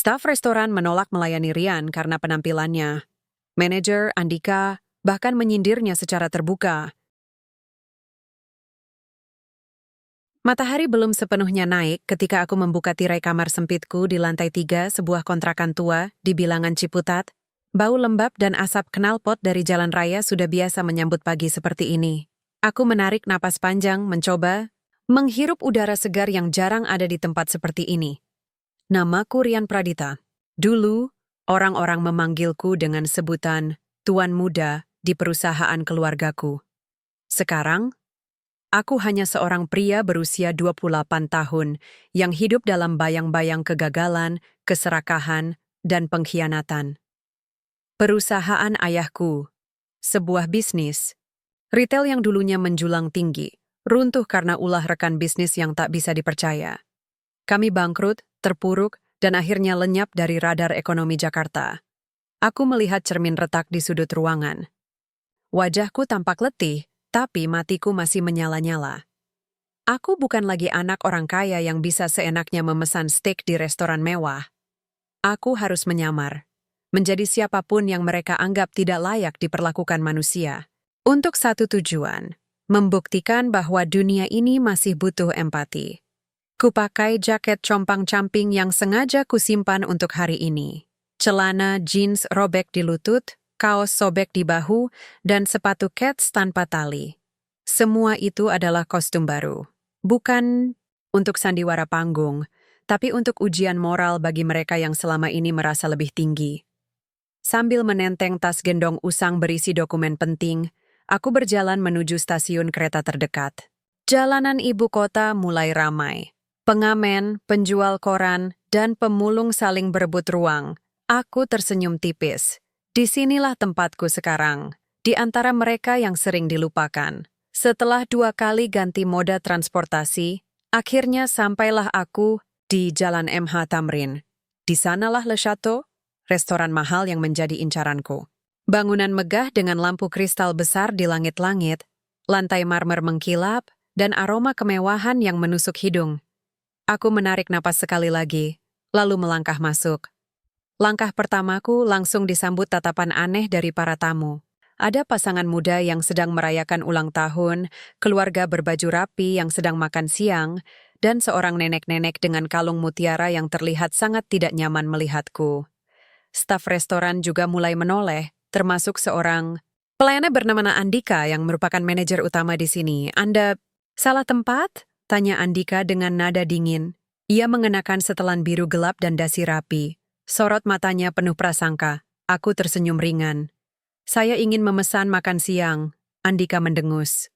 Staf restoran menolak melayani Rian karena penampilannya. Manajer, Andika, bahkan menyindirnya secara terbuka. Matahari belum sepenuhnya naik ketika aku membuka tirai kamar sempitku di lantai 3 sebuah kontrakan tua di bilangan Ciputat. Bau lembab dan asap knalpot dari jalan raya sudah biasa menyambut pagi seperti ini. Aku menarik napas panjang, mencoba menghirup udara segar yang jarang ada di tempat seperti ini. Namaku Rian Pradita. Dulu, orang-orang memanggilku dengan sebutan Tuan Muda di perusahaan keluargaku. Sekarang, aku hanya seorang pria berusia 28 tahun yang hidup dalam bayang-bayang kegagalan, keserakahan, dan pengkhianatan. Perusahaan ayahku, sebuah bisnis, retail yang dulunya menjulang tinggi, runtuh karena ulah rekan bisnis yang tak bisa dipercaya. Kami bangkrut, terpuruk, dan akhirnya lenyap dari radar ekonomi Jakarta. Aku melihat cermin retak di sudut ruangan. Wajahku tampak letih, tapi matiku masih menyala-nyala. Aku bukan lagi anak orang kaya yang bisa seenaknya memesan steak di restoran mewah. Aku harus menyamar, menjadi siapapun yang mereka anggap tidak layak diperlakukan manusia. Untuk satu tujuan, membuktikan bahwa dunia ini masih butuh empati. Kupakai jaket compang-camping yang sengaja kusimpan untuk hari ini. Celana jeans robek di lutut, kaos sobek di bahu, dan sepatu kets tanpa tali. Semua itu adalah kostum baru. Bukan untuk sandiwara panggung, tapi untuk ujian moral bagi mereka yang selama ini merasa lebih tinggi. Sambil menenteng tas gendong usang berisi dokumen penting, aku berjalan menuju stasiun kereta terdekat. Jalanan ibu kota mulai ramai. Pengamen, penjual koran, dan pemulung saling berebut ruang. Aku tersenyum tipis. Disinilah tempatku sekarang, di antara mereka yang sering dilupakan. Setelah 2 kali ganti moda transportasi, akhirnya sampailah aku di Jalan MH Tamrin. Di sanalah Le Chateau, restoran mahal yang menjadi incaranku. Bangunan megah dengan lampu kristal besar di langit-langit, lantai marmer mengkilap, dan aroma kemewahan yang menusuk hidung. Aku menarik napas sekali lagi, lalu melangkah masuk. Langkah pertamaku langsung disambut tatapan aneh dari para tamu. Ada pasangan muda yang sedang merayakan ulang tahun, keluarga berbaju rapi yang sedang makan siang, dan seorang nenek-nenek dengan kalung mutiara yang terlihat sangat tidak nyaman melihatku. Staf restoran juga mulai menoleh, termasuk seorang pelayan bernama Andika yang merupakan manajer utama di sini. "Anda salah tempat?" tanya Andika dengan nada dingin. Ia mengenakan setelan biru gelap dan dasi rapi. Sorot matanya penuh prasangka. Aku tersenyum ringan. "Saya ingin memesan makan siang," Andika mendengus.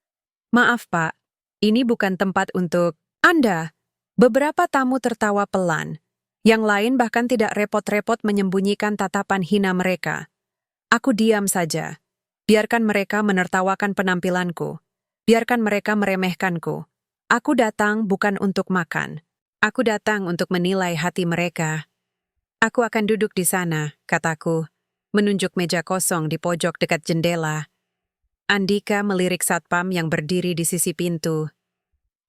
"Maaf, Pak. Ini bukan tempat untuk Anda." Beberapa tamu tertawa pelan. Yang lain bahkan tidak repot-repot menyembunyikan tatapan hina mereka. Aku diam saja. Biarkan mereka menertawakan penampilanku. Biarkan mereka meremehkanku. Aku datang bukan untuk makan. Aku datang untuk menilai hati mereka. "Aku akan duduk di sana," kataku, menunjuk meja kosong di pojok dekat jendela. Andika melirik satpam yang berdiri di sisi pintu.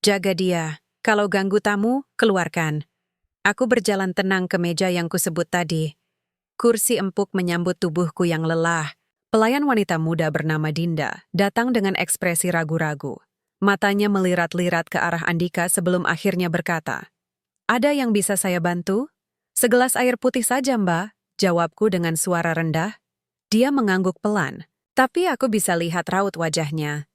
"Jaga dia. Kalau ganggu tamu, keluarkan." Aku berjalan tenang ke meja yang kusebut tadi. Kursi empuk menyambut tubuhku yang lelah. Pelayan wanita muda bernama Dinda datang dengan ekspresi ragu-ragu. Matanya melirat-lirat ke arah Andika sebelum akhirnya berkata, "Ada yang bisa saya bantu?" "Segelas air putih saja, Mbak," jawabku dengan suara rendah. Dia mengangguk pelan, tapi aku bisa lihat raut wajahnya.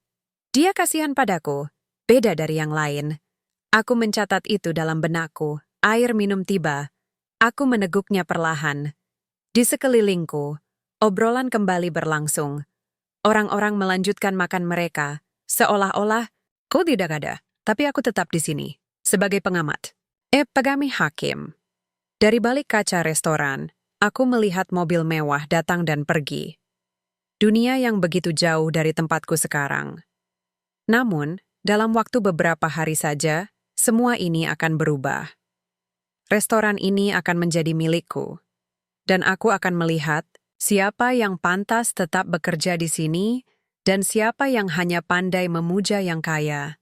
Dia kasihan padaku, beda dari yang lain. Aku mencatat itu dalam benakku. Air minum tiba. Aku meneguknya perlahan. Di sekelilingku, obrolan kembali berlangsung. Orang-orang melanjutkan makan mereka, seolah-olah, "Kau tidak ada, tapi aku tetap di sini, sebagai pengamat." Pegami hakim. Dari balik kaca restoran, aku melihat mobil mewah datang dan pergi. Dunia yang begitu jauh dari tempatku sekarang. Namun, dalam waktu beberapa hari saja, semua ini akan berubah. Restoran ini akan menjadi milikku, dan aku akan melihat siapa yang pantas tetap bekerja di sini dan siapa yang hanya pandai memuja yang kaya.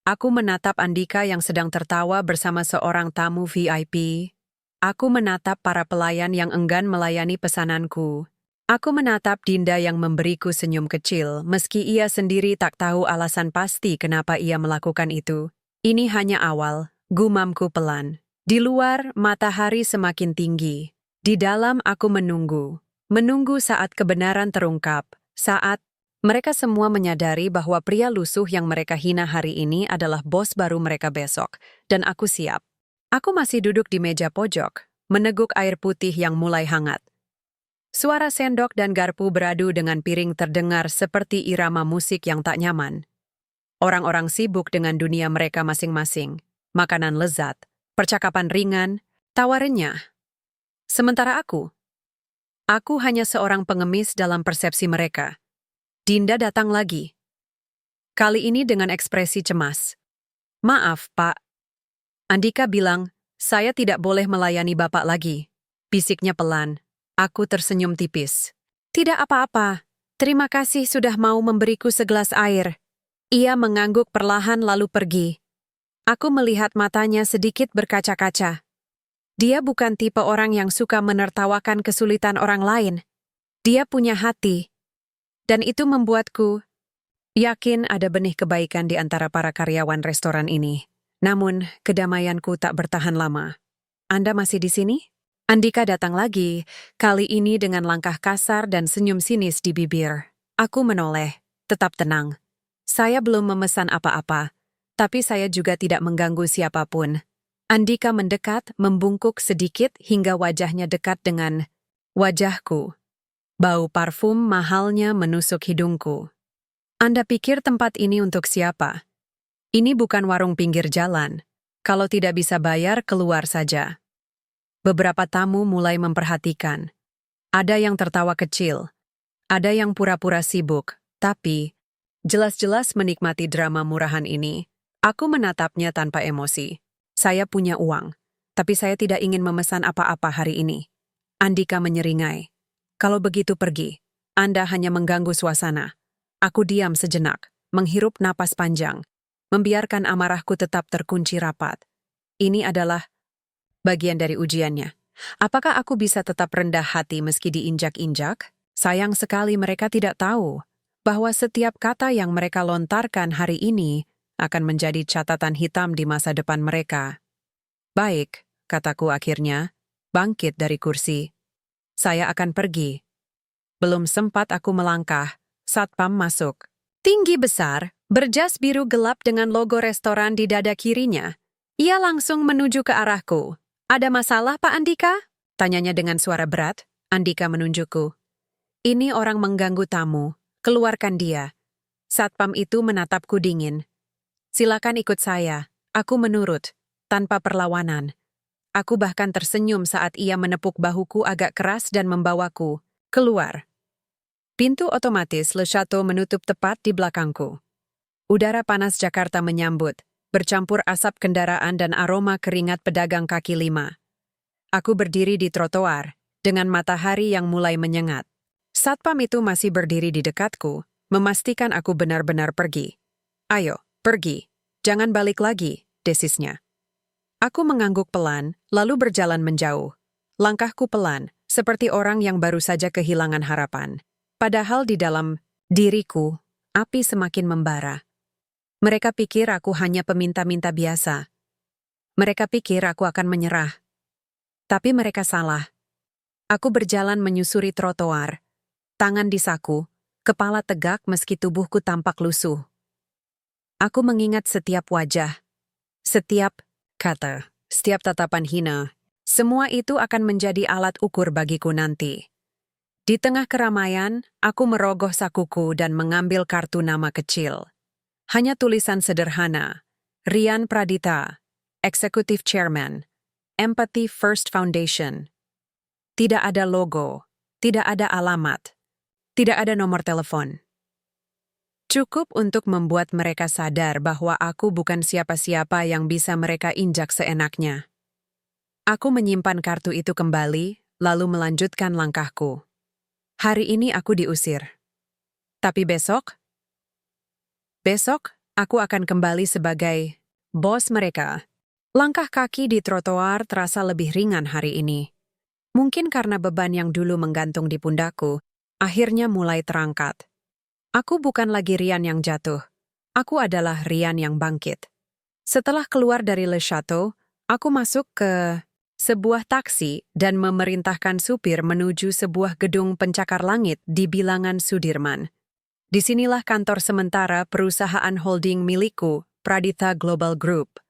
Aku menatap Andika yang sedang tertawa bersama seorang tamu VIP. Aku menatap para pelayan yang enggan melayani pesananku. Aku menatap Dinda yang memberiku senyum kecil, meski ia sendiri tak tahu alasan pasti kenapa ia melakukan itu. Ini hanya awal, gumamku pelan. Di luar, matahari semakin tinggi. Di dalam aku menunggu. Menunggu saat kebenaran terungkap. Saat mereka semua menyadari bahwa pria lusuh yang mereka hina hari ini adalah bos baru mereka besok. Dan aku siap. Aku masih duduk di meja pojok, meneguk air putih yang mulai hangat. Suara sendok dan garpu beradu dengan piring terdengar seperti irama musik yang tak nyaman. Orang-orang sibuk dengan dunia mereka masing-masing. Makanan lezat, percakapan ringan, tawa renyah. Sementara aku hanya seorang pengemis dalam persepsi mereka. Dinda datang lagi. Kali ini dengan ekspresi cemas. "Maaf, Pak." Andika bilang, "Saya tidak boleh melayani Bapak lagi." Bisiknya pelan. Aku tersenyum tipis. "Tidak apa-apa. Terima kasih sudah mau memberiku segelas air." Ia mengangguk perlahan lalu pergi. Aku melihat matanya sedikit berkaca-kaca. Dia bukan tipe orang yang suka menertawakan kesulitan orang lain. Dia punya hati. Dan itu membuatku yakin ada benih kebaikan di antara para karyawan restoran ini. Namun, kedamaianku tak bertahan lama. "Anda masih di sini?" Andika datang lagi, kali ini dengan langkah kasar dan senyum sinis di bibir. Aku menoleh, tetap tenang. Saya belum memesan apa-apa, tapi saya juga tidak mengganggu siapapun. Andika mendekat, membungkuk sedikit hingga wajahnya dekat dengan wajahku. Bau parfum mahalnya menusuk hidungku. "Anda pikir tempat ini untuk siapa? Ini bukan warung pinggir jalan. Kalau tidak bisa bayar, keluar saja." Beberapa tamu mulai memperhatikan. Ada yang tertawa kecil, ada yang pura-pura sibuk, tapi jelas-jelas menikmati drama murahan ini. Aku menatapnya tanpa emosi. Saya punya uang, tapi saya tidak ingin memesan apa-apa hari ini. Andika menyeringai. "Kalau begitu pergi. Anda hanya mengganggu suasana." Aku diam sejenak, menghirup napas panjang, membiarkan amarahku tetap terkunci rapat. Ini adalah bagian dari ujiannya. Apakah aku bisa tetap rendah hati meski diinjak-injak? Sayang sekali mereka tidak tahu bahwa setiap kata yang mereka lontarkan hari ini akan menjadi catatan hitam di masa depan mereka. "Baik," kataku akhirnya, bangkit dari kursi. "Saya akan pergi." Belum sempat aku melangkah, satpam masuk. Tinggi besar, berjas biru gelap dengan logo restoran di dada kirinya. Ia langsung menuju ke arahku. "Ada masalah, Pak Andika?" Tanyanya dengan suara berat. Andika menunjukku. "Ini orang mengganggu tamu. Keluarkan dia." Satpam itu menatapku dingin. "Silakan ikut saya." Aku menurut, tanpa perlawanan. Aku bahkan tersenyum saat ia menepuk bahuku agak keras dan membawaku keluar. Pintu otomatis Le Chateau menutup tepat di belakangku. Udara panas Jakarta menyambut, bercampur asap kendaraan dan aroma keringat pedagang kaki lima. Aku berdiri di trotoar, dengan matahari yang mulai menyengat. Satpam itu masih berdiri di dekatku, memastikan aku benar-benar pergi. "Ayo, pergi. Jangan balik lagi," desisnya. Aku mengangguk pelan, lalu berjalan menjauh. Langkahku pelan, seperti orang yang baru saja kehilangan harapan. Padahal di dalam diriku, api semakin membara. Mereka pikir aku hanya peminta-minta biasa. Mereka pikir aku akan menyerah. Tapi mereka salah. Aku berjalan menyusuri trotoar, tangan di saku, kepala tegak meski tubuhku tampak lusuh. Aku mengingat setiap wajah, setiap kata, setiap tatapan hina. Semua itu akan menjadi alat ukur bagiku nanti. Di tengah keramaian, aku merogoh sakuku dan mengambil kartu nama kecil. Hanya tulisan sederhana, Rian Pradita, Executive Chairman, Empathy First Foundation. Tidak ada logo, tidak ada alamat, tidak ada nomor telepon. Cukup untuk membuat mereka sadar bahwa aku bukan siapa-siapa yang bisa mereka injak seenaknya. Aku menyimpan kartu itu kembali, lalu melanjutkan langkahku. Hari ini aku diusir. Tapi besok aku akan kembali sebagai bos mereka. Langkah kaki di trotoar terasa lebih ringan hari ini. Mungkin karena beban yang dulu menggantung di pundakku, akhirnya mulai terangkat. Aku bukan lagi Rian yang jatuh. Aku adalah Rian yang bangkit. Setelah keluar dari Le Chateau, aku masuk ke sebuah taksi dan memerintahkan supir menuju sebuah gedung pencakar langit di bilangan Sudirman. Disinilah kantor sementara perusahaan holding milikku, Praditha Global Group.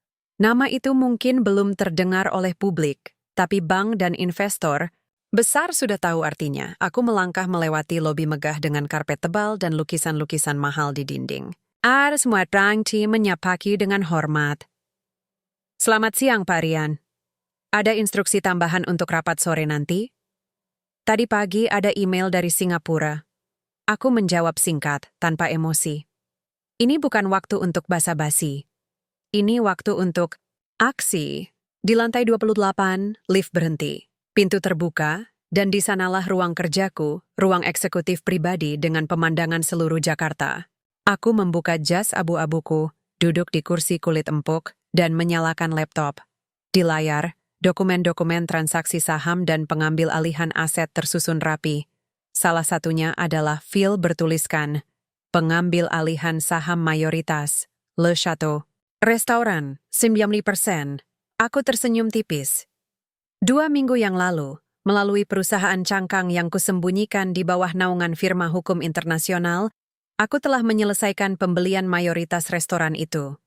Nama itu mungkin belum terdengar oleh publik, tapi bank dan investor besar sudah tahu artinya. Aku melangkah melewati lobi megah dengan karpet tebal dan lukisan-lukisan mahal di dinding. Ada semua rangti menyapaki dengan hormat. Selamat siang, Pak Rian. Ada instruksi tambahan untuk rapat sore nanti? Tadi pagi ada email dari Singapura. Aku menjawab singkat, tanpa emosi. Ini bukan waktu untuk basa-basi. Ini waktu untuk aksi. Di lantai 28, lift berhenti. Pintu terbuka, dan di sanalah ruang kerjaku, ruang eksekutif pribadi dengan pemandangan seluruh Jakarta. Aku membuka jas abu-abuku, duduk di kursi kulit empuk, dan menyalakan laptop. Di layar, dokumen-dokumen transaksi saham dan pengambil alihan aset tersusun rapi. Salah satunya adalah file bertuliskan, pengambil alihan saham mayoritas, Le Chateau. Restoran, 90%. Aku tersenyum tipis. 2 minggu yang lalu, melalui perusahaan cangkang yang kusembunyikan di bawah naungan firma hukum internasional, aku telah menyelesaikan pembelian mayoritas restoran itu.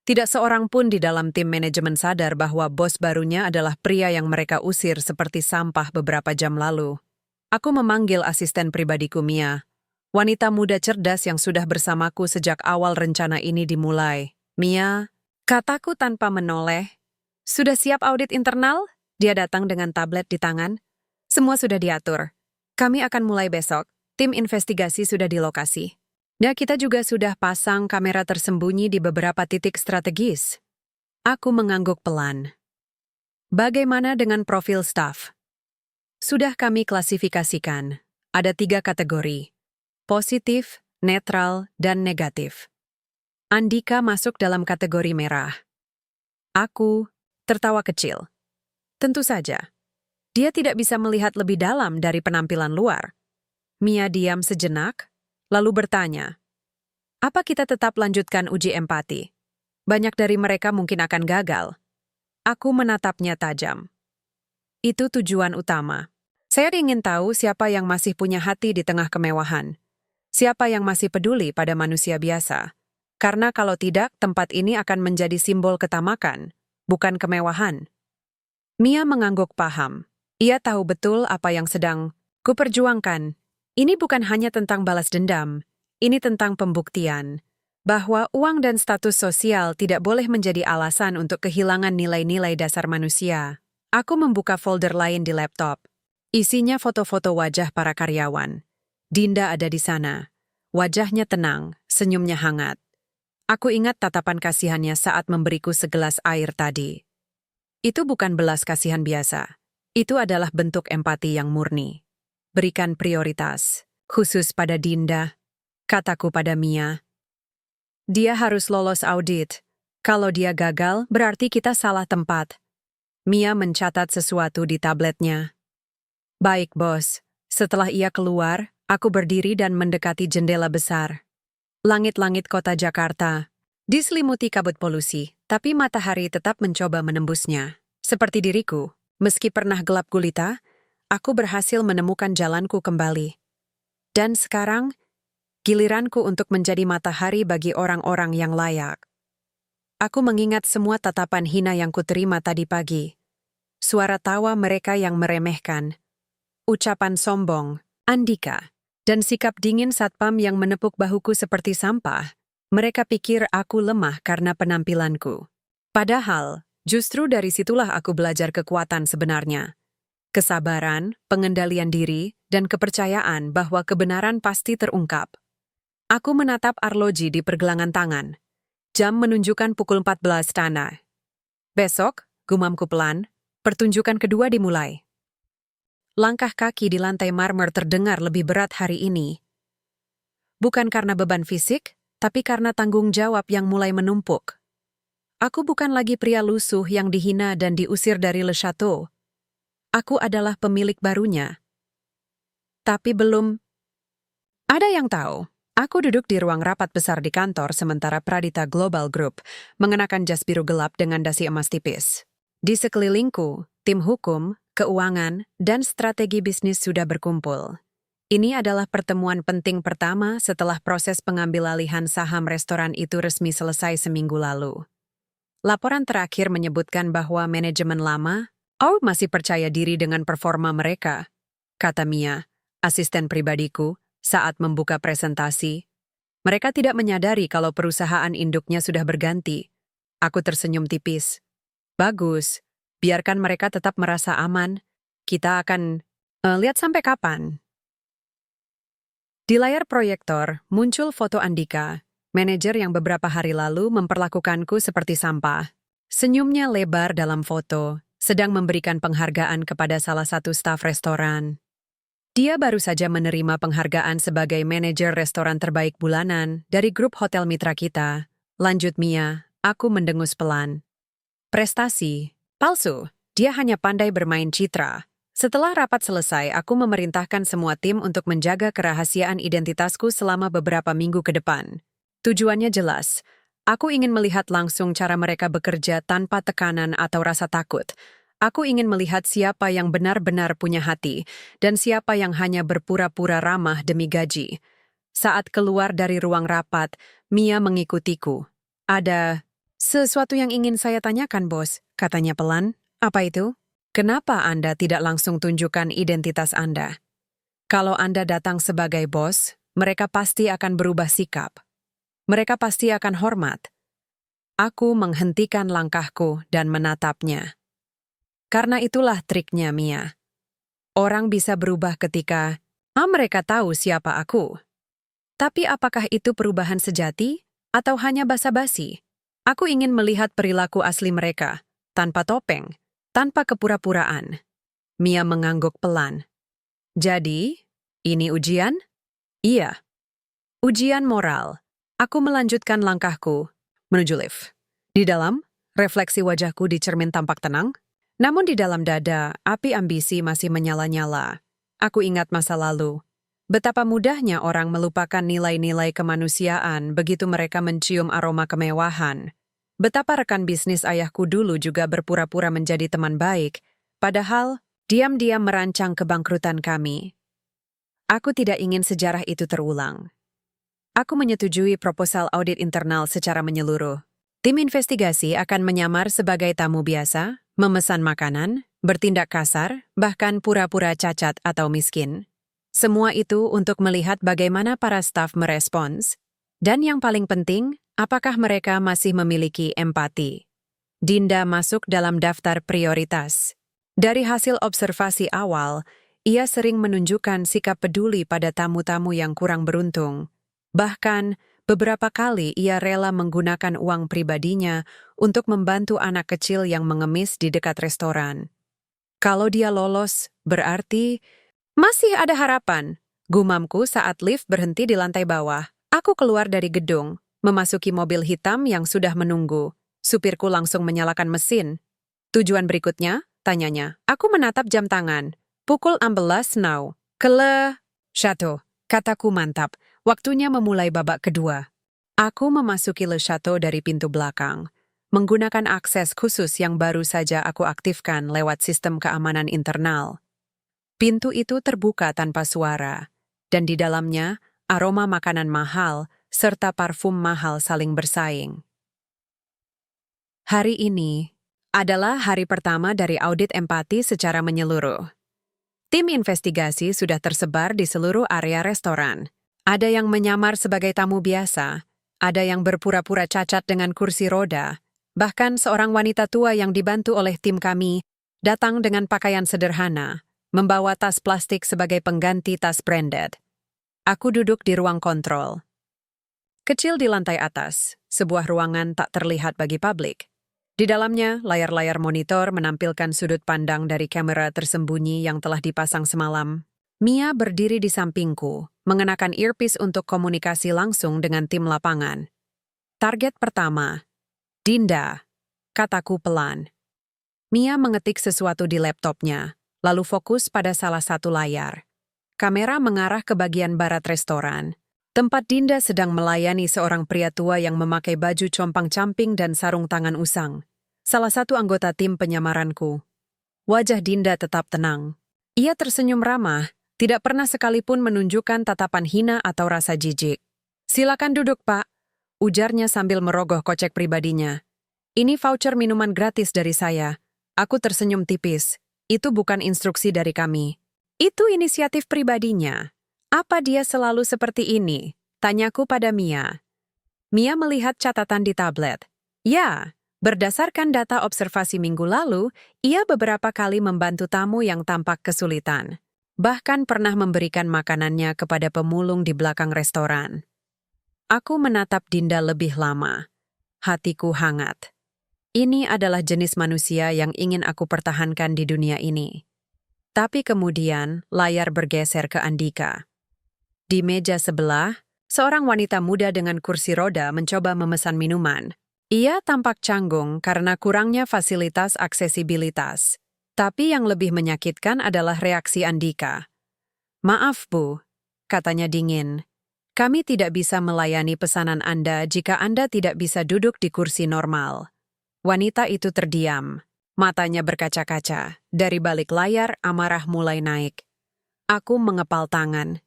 Tidak seorang pun di dalam tim manajemen sadar bahwa bos barunya adalah pria yang mereka usir seperti sampah beberapa jam lalu. Aku memanggil asisten pribadiku Mia, wanita muda cerdas yang sudah bersamaku sejak awal rencana ini dimulai. Mia, kataku tanpa menoleh. Sudah siap audit internal? Dia datang dengan tablet di tangan. Semua sudah diatur. Kami akan mulai besok. Tim investigasi sudah di lokasi. Dan kita juga sudah pasang kamera tersembunyi di beberapa titik strategis. Aku mengangguk pelan. Bagaimana dengan profil staf? Sudah kami klasifikasikan. Ada 3 kategori. Positif, netral, dan negatif. Andika masuk dalam kategori merah. Aku tertawa kecil. Tentu saja. Dia tidak bisa melihat lebih dalam dari penampilan luar. Mia diam sejenak, lalu bertanya, apa kita tetap lanjutkan uji empati? Banyak dari mereka mungkin akan gagal. Aku menatapnya tajam. Itu tujuan utama. Saya ingin tahu siapa yang masih punya hati di tengah kemewahan. Siapa yang masih peduli pada manusia biasa. Karena kalau tidak, tempat ini akan menjadi simbol ketamakan, bukan kemewahan. Mia mengangguk paham. Ia tahu betul apa yang sedang kuperjuangkan. Ini bukan hanya tentang balas dendam, ini tentang pembuktian. Bahwa uang dan status sosial tidak boleh menjadi alasan untuk kehilangan nilai-nilai dasar manusia. Aku membuka folder lain di laptop. Isinya foto-foto wajah para karyawan. Dinda ada di sana. Wajahnya tenang, senyumnya hangat. Aku ingat tatapan kasihannya saat memberiku segelas air tadi. Itu bukan belas kasihan biasa. Itu adalah bentuk empati yang murni. Berikan prioritas, khusus pada Dinda, kataku pada Mia. Dia harus lolos audit. Kalau dia gagal, berarti kita salah tempat. Mia mencatat sesuatu di tabletnya. Baik, bos. Setelah ia keluar, aku berdiri dan mendekati jendela besar. Langit-langit kota Jakarta, diselimuti kabut polusi, tapi matahari tetap mencoba menembusnya. Seperti diriku, meski pernah gelap gulita, aku berhasil menemukan jalanku kembali. Dan sekarang, giliranku untuk menjadi matahari bagi orang-orang yang layak. Aku mengingat semua tatapan hina yang kuterima tadi pagi. Suara tawa mereka yang meremehkan. Ucapan sombong, Andika. Dan sikap dingin satpam yang menepuk bahuku seperti sampah, mereka pikir aku lemah karena penampilanku. Padahal, justru dari situlah aku belajar kekuatan sebenarnya. Kesabaran, pengendalian diri, dan kepercayaan bahwa kebenaran pasti terungkap. Aku menatap arloji di pergelangan tangan. Jam menunjukkan pukul 14 tanah. Besok, gumamku pelan, pertunjukan kedua dimulai. Langkah kaki di lantai marmer terdengar lebih berat hari ini. Bukan karena beban fisik, tapi karena tanggung jawab yang mulai menumpuk. Aku bukan lagi pria lusuh yang dihina dan diusir dari Le Chateau. Aku adalah pemilik barunya. Tapi belum ada yang tahu. Aku duduk di ruang rapat besar di kantor sementara Pradita Global Group mengenakan jas biru gelap dengan dasi emas tipis. Di sekelilingku, tim hukum, keuangan, dan strategi bisnis sudah berkumpul. Ini adalah pertemuan penting pertama setelah proses pengambilalihan saham restoran itu resmi selesai seminggu lalu. Laporan terakhir menyebutkan bahwa manajemen lama, masih percaya diri dengan performa mereka, kata Mia, asisten pribadiku, saat membuka presentasi. Mereka tidak menyadari kalau perusahaan induknya sudah berganti. Aku tersenyum tipis. Bagus, biarkan mereka tetap merasa aman. Kita akan lihat sampai kapan. Di layar proyektor muncul foto Andika, manajer yang beberapa hari lalu memperlakukanku seperti sampah. Senyumnya lebar dalam foto, sedang memberikan penghargaan kepada salah satu staf restoran. Dia baru saja menerima penghargaan sebagai manajer restoran terbaik bulanan dari grup hotel mitra kita. Lanjut Mia, aku mendengus pelan. Prestasi? Palsu. Dia hanya pandai bermain citra. Setelah rapat selesai, aku memerintahkan semua tim untuk menjaga kerahasiaan identitasku selama beberapa minggu ke depan. Tujuannya jelas. Aku ingin melihat langsung cara mereka bekerja tanpa tekanan atau rasa takut. Aku ingin melihat siapa yang benar-benar punya hati dan siapa yang hanya berpura-pura ramah demi gaji. Saat keluar dari ruang rapat, Mia mengikutiku. Ada sesuatu yang ingin saya tanyakan, bos, katanya pelan. Apa itu? Kenapa Anda tidak langsung tunjukkan identitas Anda? Kalau Anda datang sebagai bos, mereka pasti akan berubah sikap. Mereka pasti akan hormat. Aku menghentikan langkahku dan menatapnya. Karena itulah triknya, Mia. Orang bisa berubah ketika mereka tahu siapa aku. Tapi apakah itu perubahan sejati atau hanya basa-basi? Aku ingin melihat perilaku asli mereka, tanpa topeng, tanpa kepura-puraan. Mia mengangguk pelan. Jadi, ini ujian? Iya. Ujian moral. Aku melanjutkan langkahku menuju lift. Di dalam, refleksi wajahku di cermin tampak tenang. Namun di dalam dada, api ambisi masih menyala-nyala. Aku ingat masa lalu. Betapa mudahnya orang melupakan nilai-nilai kemanusiaan begitu mereka mencium aroma kemewahan. Betapa rekan bisnis ayahku dulu juga berpura-pura menjadi teman baik, padahal diam-diam merancang kebangkrutan kami. Aku tidak ingin sejarah itu terulang. Aku menyetujui proposal audit internal secara menyeluruh. Tim investigasi akan menyamar sebagai tamu biasa, memesan makanan, bertindak kasar, bahkan pura-pura cacat atau miskin. Semua itu untuk melihat bagaimana para staf merespons. Dan yang paling penting, apakah mereka masih memiliki empati. Dinda masuk dalam daftar prioritas. Dari hasil observasi awal, ia sering menunjukkan sikap peduli pada tamu-tamu yang kurang beruntung. Bahkan, beberapa kali ia rela menggunakan uang pribadinya untuk membantu anak kecil yang mengemis di dekat restoran. Kalau dia lolos, berarti masih ada harapan. Gumamku saat lift berhenti di lantai bawah. Aku keluar dari gedung, memasuki mobil hitam yang sudah menunggu. Supirku langsung menyalakan mesin. Tujuan berikutnya? Tanyanya. Aku menatap jam tangan. Pukul 16 now. Ke Le Chateau. Kataku mantap. Waktunya memulai babak kedua. Aku memasuki Le Chateau dari pintu belakang, menggunakan akses khusus yang baru saja aku aktifkan lewat sistem keamanan internal. Pintu itu terbuka tanpa suara, dan di dalamnya aroma makanan mahal serta parfum mahal saling bersaing. Hari ini adalah hari pertama dari audit empati secara menyeluruh. Tim investigasi sudah tersebar di seluruh area restoran. Ada yang menyamar sebagai tamu biasa, ada yang berpura-pura cacat dengan kursi roda, bahkan seorang wanita tua yang dibantu oleh tim kami datang dengan pakaian sederhana, membawa tas plastik sebagai pengganti tas branded. Aku duduk di ruang kontrol. Kecil di lantai atas, sebuah ruangan tak terlihat bagi publik. Di dalamnya, layar-layar monitor menampilkan sudut pandang dari kamera tersembunyi yang telah dipasang semalam. Mia berdiri di sampingku, mengenakan earpiece untuk komunikasi langsung dengan tim lapangan. Target pertama, Dinda, kataku pelan. Mia mengetik sesuatu di laptopnya, lalu fokus pada salah satu layar. Kamera mengarah ke bagian barat restoran, tempat Dinda sedang melayani seorang pria tua yang memakai baju compang-camping dan sarung tangan usang. Salah satu anggota tim penyamaranku. Wajah Dinda tetap tenang. Ia tersenyum ramah, tidak pernah sekalipun menunjukkan tatapan hina atau rasa jijik. "Silakan duduk, Pak," ujarnya sambil merogoh kocek pribadinya. "Ini voucher minuman gratis dari saya." Aku tersenyum tipis. Itu bukan instruksi dari kami. Itu inisiatif pribadinya. "Apa dia selalu seperti ini?" tanyaku pada Mia. Mia melihat catatan di tablet. Ya, berdasarkan data observasi minggu lalu, ia beberapa kali membantu tamu yang tampak kesulitan. Bahkan pernah memberikan makanannya kepada pemulung di belakang restoran. Aku menatap Dinda lebih lama. Hatiku hangat. Ini adalah jenis manusia yang ingin aku pertahankan di dunia ini. Tapi kemudian, layar bergeser ke Andika. Di meja sebelah, seorang wanita muda dengan kursi roda mencoba memesan minuman. Ia tampak canggung karena kurangnya fasilitas aksesibilitas. Tapi yang lebih menyakitkan adalah reaksi Andika. "Maaf, Bu," katanya dingin. "Kami tidak bisa melayani pesanan Anda jika Anda tidak bisa duduk di kursi normal." Wanita itu terdiam. Matanya berkaca-kaca. Dari balik layar, amarah mulai naik. Aku mengepal tangan.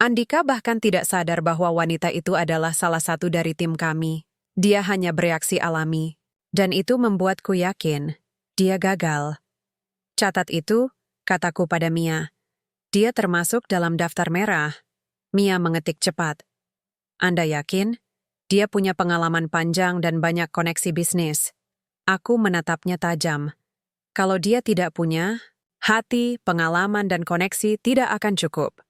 Andika bahkan tidak sadar bahwa wanita itu adalah salah satu dari tim kami. Dia hanya bereaksi alami. Dan itu membuatku yakin. Dia gagal. "Catat itu," kataku pada Mia. "Dia termasuk dalam daftar merah." Mia mengetik cepat. "Anda yakin?" Dia punya pengalaman panjang dan banyak koneksi bisnis. Aku menatapnya tajam. Kalau dia tidak punya, hati, pengalaman, dan koneksi tidak akan cukup.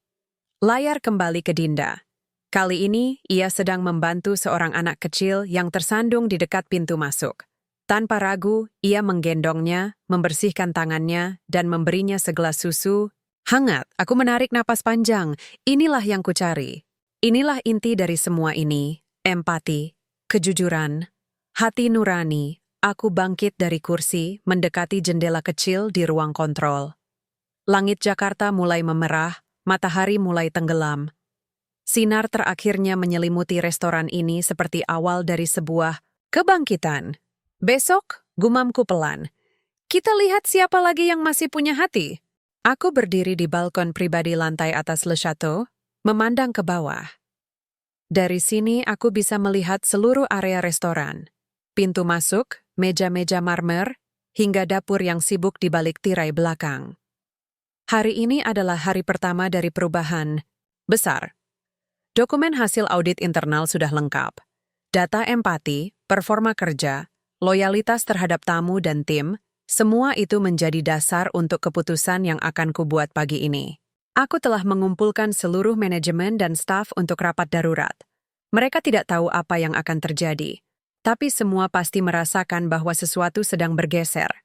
Layar kembali ke Dinda. Kali ini, ia sedang membantu seorang anak kecil yang tersandung di dekat pintu masuk. Tanpa ragu, ia menggendongnya, membersihkan tangannya, dan memberinya segelas susu. Hangat, aku menarik napas panjang. Inilah yang kucari. Inilah inti dari semua ini. Empati, kejujuran, hati nurani. Aku bangkit dari kursi, mendekati jendela kecil di ruang kontrol. Langit Jakarta mulai memerah, matahari mulai tenggelam. Sinar terakhirnya menyelimuti restoran ini seperti awal dari sebuah kebangkitan. "Besok," gumamku pelan, "kita lihat siapa lagi yang masih punya hati." Aku berdiri di balkon pribadi lantai atas Le Chateau, memandang ke bawah. Dari sini aku bisa melihat seluruh area restoran. Pintu masuk, meja-meja marmer, hingga dapur yang sibuk di balik tirai belakang. Hari ini adalah hari pertama dari perubahan besar. Dokumen hasil audit internal sudah lengkap. Data empati, performa kerja, loyalitas terhadap tamu dan tim, semua itu menjadi dasar untuk keputusan yang akan kubuat pagi ini. Aku telah mengumpulkan seluruh manajemen dan staf untuk rapat darurat. Mereka tidak tahu apa yang akan terjadi, tapi semua pasti merasakan bahwa sesuatu sedang bergeser.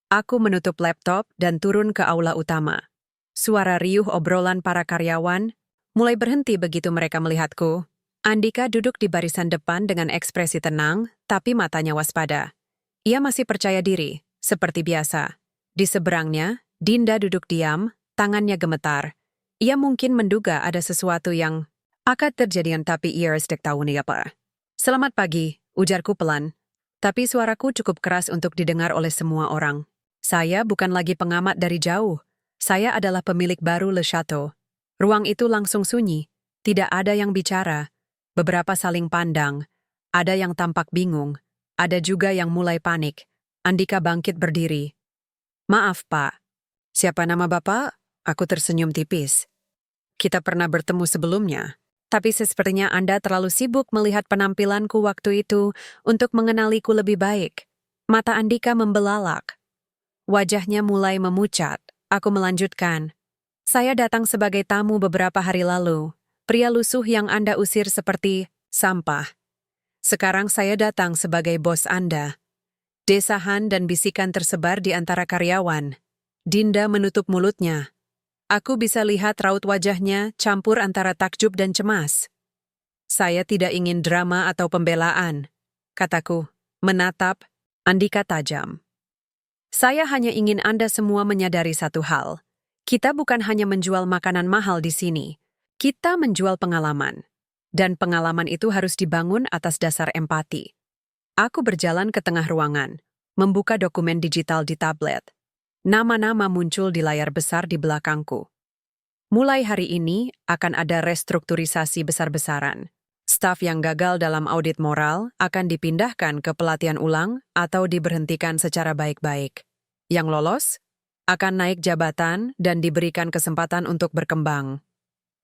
Aku menutup laptop dan turun ke aula utama. Suara riuh obrolan para karyawan mulai berhenti begitu mereka melihatku. Andika duduk di barisan depan dengan ekspresi tenang, tapi matanya waspada. Ia masih percaya diri, seperti biasa. Di seberangnya, Dinda duduk diam, tangannya gemetar. Ia mungkin menduga ada sesuatu yang akan terjadi, tapi ia tidak tahu nih apa. "Selamat pagi," ujarku pelan. Tapi suaraku cukup keras untuk didengar oleh semua orang. Saya bukan lagi pengamat dari jauh. Saya adalah pemilik baru Le Chateau. Ruang itu langsung sunyi. Tidak ada yang bicara. Beberapa saling pandang. Ada yang tampak bingung. Ada juga yang mulai panik. Andika bangkit berdiri. "Maaf, Pak." "Siapa nama Bapak?" Aku tersenyum tipis. "Kita pernah bertemu sebelumnya. Tapi sepertinya Anda terlalu sibuk melihat penampilanku waktu itu untuk mengenaliku lebih baik." Mata Andika membelalak. Wajahnya mulai memucat. Aku melanjutkan. "Saya datang sebagai tamu beberapa hari lalu. Pria lusuh yang Anda usir seperti sampah. Sekarang saya datang sebagai bos Anda." Desahan dan bisikan tersebar di antara karyawan. Dinda menutup mulutnya. Aku bisa lihat raut wajahnya campur antara takjub dan cemas. "Saya tidak ingin drama atau pembelaan," kataku, menatap Andika tajam. Saya hanya ingin Anda semua menyadari satu hal. Kita bukan hanya menjual makanan mahal di sini. Kita menjual pengalaman. Dan pengalaman itu harus dibangun atas dasar empati. Aku berjalan ke tengah ruangan, membuka dokumen digital di tablet. Nama-nama muncul di layar besar di belakangku. Mulai hari ini akan ada restrukturisasi besar-besaran. Staf yang gagal dalam audit moral akan dipindahkan ke pelatihan ulang atau diberhentikan secara baik-baik. Yang lolos akan naik jabatan dan diberikan kesempatan untuk berkembang.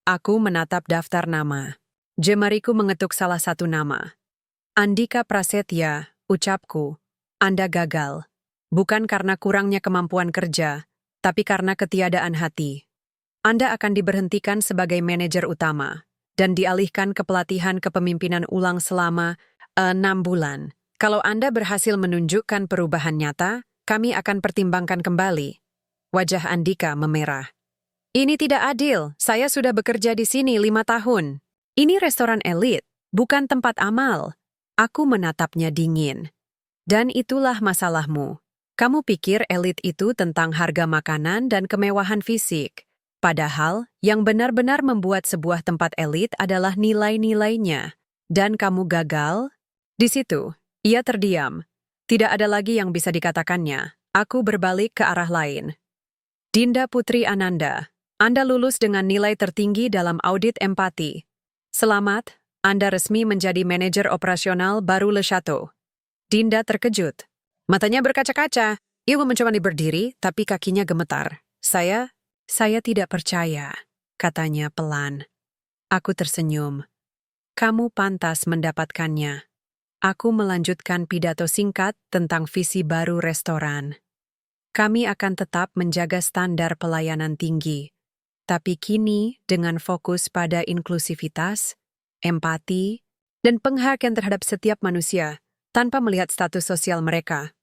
Aku menatap daftar nama. Jemariku mengetuk salah satu nama. Andika Prasetya, ucapku. Anda gagal. Bukan karena kurangnya kemampuan kerja, tapi karena ketiadaan hati. Anda akan diberhentikan sebagai manajer utama dan dialihkan ke pelatihan kepemimpinan ulang selama 6 bulan. Kalau Anda berhasil menunjukkan perubahan nyata, kami akan pertimbangkan kembali. Wajah Andika memerah. Ini tidak adil, saya sudah bekerja di sini 5 tahun. Ini restoran elit, bukan tempat amal. Aku menatapnya dingin. Dan itulah masalahmu. Kamu pikir elit itu tentang harga makanan dan kemewahan fisik. Padahal, yang benar-benar membuat sebuah tempat elit adalah nilai-nilainya. Dan kamu gagal? Di situ, ia terdiam. Tidak ada lagi yang bisa dikatakannya. Aku berbalik ke arah lain. Dinda Putri Ananda, Anda lulus dengan nilai tertinggi dalam audit empati. Selamat, Anda resmi menjadi manajer operasional baru Le Chateau. Dinda terkejut. Matanya berkaca-kaca. Ia mencoba berdiri, tapi kakinya gemetar. Saya tidak percaya, katanya pelan. Aku tersenyum. Kamu pantas mendapatkannya. Aku melanjutkan pidato singkat tentang visi baru restoran. Kami akan tetap menjaga standar pelayanan tinggi, tapi kini dengan fokus pada inklusivitas, empati, dan penghargaan terhadap setiap manusia, tanpa melihat status sosial mereka.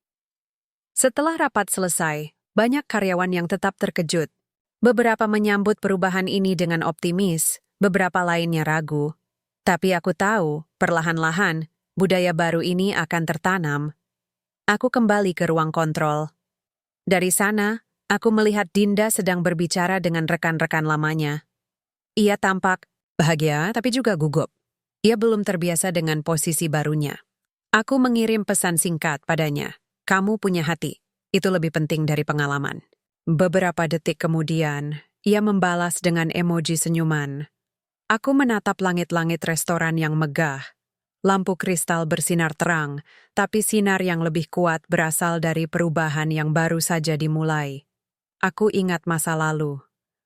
Setelah rapat selesai, banyak karyawan yang tetap terkejut. Beberapa menyambut perubahan ini dengan optimis, beberapa lainnya ragu. Tapi aku tahu, perlahan-lahan, budaya baru ini akan tertanam. Aku kembali ke ruang kontrol. Dari sana, aku melihat Dinda sedang berbicara dengan rekan-rekan lamanya. Ia tampak bahagia tapi juga gugup. Ia belum terbiasa dengan posisi barunya. Aku mengirim pesan singkat padanya. Kamu punya hati. Itu lebih penting dari pengalaman. Beberapa detik kemudian, ia membalas dengan emoji senyuman. Aku menatap langit-langit restoran yang megah. Lampu kristal bersinar terang, tapi sinar yang lebih kuat berasal dari perubahan yang baru saja dimulai. Aku ingat masa lalu.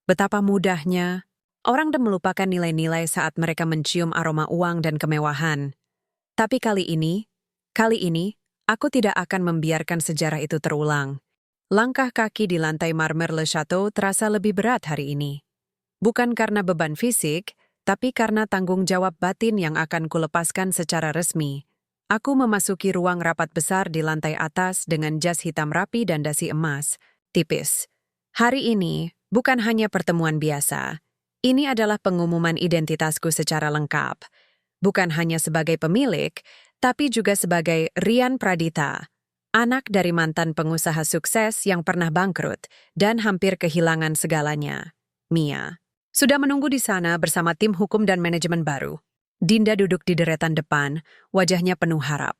Betapa mudahnya orang melupakan nilai-nilai saat mereka mencium aroma uang dan kemewahan. Tapi kali ini, aku tidak akan membiarkan sejarah itu terulang. Langkah kaki di lantai marmer Le Chateau terasa lebih berat hari ini. Bukan karena beban fisik, tapi karena tanggung jawab batin yang akan kulepaskan secara resmi. Aku memasuki ruang rapat besar di lantai atas dengan jas hitam rapi dan dasi emas, tipis. Hari ini bukan hanya pertemuan biasa. Ini adalah pengumuman identitasku secara lengkap. Bukan hanya sebagai pemilik, tapi juga sebagai Rian Pradita, anak dari mantan pengusaha sukses yang pernah bangkrut dan hampir kehilangan segalanya. Mia sudah menunggu di sana bersama tim hukum dan manajemen baru. Dinda duduk di deretan depan, wajahnya penuh harap.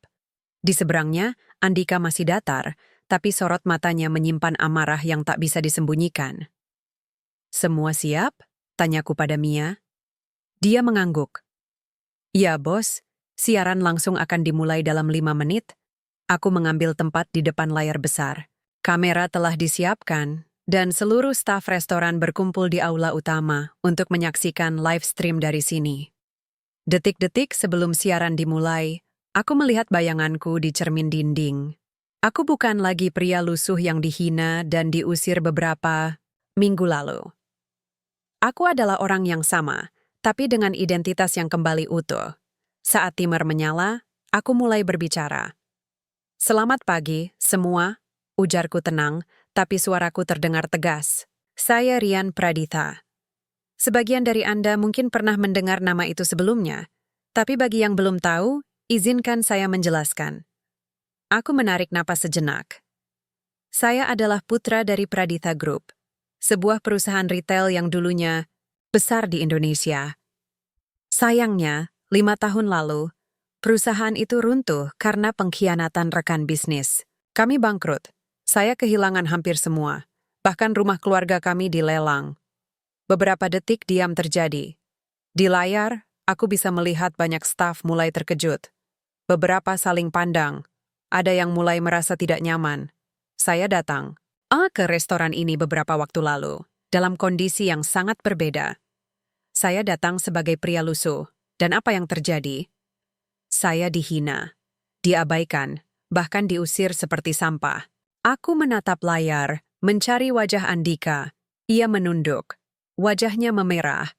Di seberangnya, Andika masih datar, tapi sorot matanya menyimpan amarah yang tak bisa disembunyikan. "Semua siap?" tanyaku pada Mia. Dia mengangguk. "Ya, bos. Siaran langsung akan dimulai dalam 5 menit. Aku mengambil tempat di depan layar besar. Kamera telah disiapkan, dan seluruh staf restoran berkumpul di aula utama untuk menyaksikan live stream dari sini." Detik-detik sebelum siaran dimulai, aku melihat bayanganku di cermin dinding. Aku bukan lagi pria lusuh yang dihina dan diusir beberapa minggu lalu. Aku adalah orang yang sama, tapi dengan identitas yang kembali utuh. Saat timer menyala, aku mulai berbicara. "Selamat pagi, semua," ujarku tenang, tapi suaraku terdengar tegas. "Saya Rian Pradita. Sebagian dari Anda mungkin pernah mendengar nama itu sebelumnya, tapi bagi yang belum tahu, izinkan saya menjelaskan. Aku menarik napas sejenak. Saya adalah putra dari Praditha Group, sebuah perusahaan retail yang dulunya besar di Indonesia. Sayangnya, 5 tahun lalu, perusahaan itu runtuh karena pengkhianatan rekan bisnis. Kami bangkrut. Saya kehilangan hampir semua. Bahkan rumah keluarga kami dilelang. Beberapa detik diam terjadi. Di layar, aku bisa melihat banyak staf mulai terkejut. Beberapa saling pandang. Ada yang mulai merasa tidak nyaman. Saya datang ke restoran ini beberapa waktu lalu, dalam kondisi yang sangat berbeda. Saya datang sebagai pria lusuh, dan apa yang terjadi? Saya dihina, diabaikan, bahkan diusir seperti sampah. Aku menatap layar, mencari wajah Andika. Ia menunduk. Wajahnya memerah.